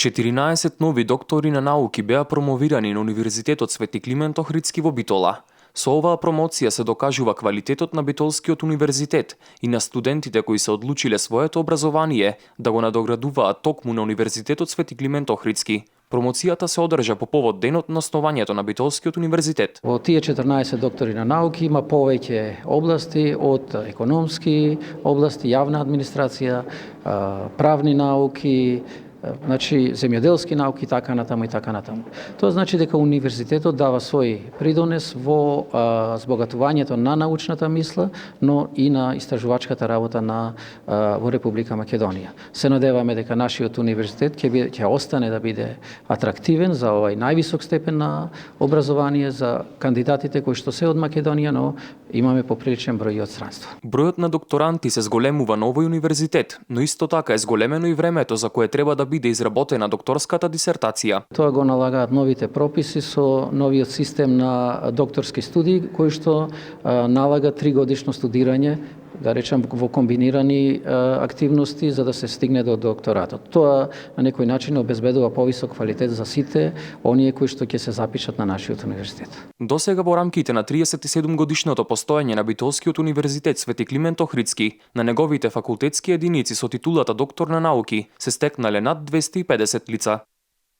14 нови доктори на науки беа промовирани на Универзитетот Свети Климент Охридски во Битола. Со оваа промоција се докажува квалитетот на Битолскиот универзитет и на студентите кои се одлучиле своето образование да го надоградуваат токму на Универзитетот Свети Климент Охридски. Промоцијата се одржа по повод денот на основањето на Битолскиот универзитет. Во тие 14 доктори на науки има повеќе области, од економски области, јавна администрација, правни науки, земјоделски науки, така натаму и така натаму. Тоа значи дека универзитетот дава свој придонес во збогатувањето на научната мисла, но и на истражувачката работа во Република Македонија. Се надеваме дека нашиот универзитет ќе остане да биде атрактивен за овај највисок степен на образование за кандидатите кои што се од Македонија, но имаме поприличен број од странство. Бројот на докторанти се зголемува на овој универзитет, но исто така е зголемено и времето за кое треба да биде изработена докторската дисертација. Тоа го налагаат новите прописи со новиот систем на докторски студии, кој што налага 3-годишно студирање, да речем во комбинирани активности за да се стигне до докторатот. Тоа на некој начин обезбедува повисок квалитет за сите оние кои што ќе се запишат на нашиот универзитет. Досега во рамките на 37 годишното постоење на Битолскиот универзитет Свети Климент Охридски, на неговите факултетски единици со титулата доктор на науки се стекнале над 250 лица.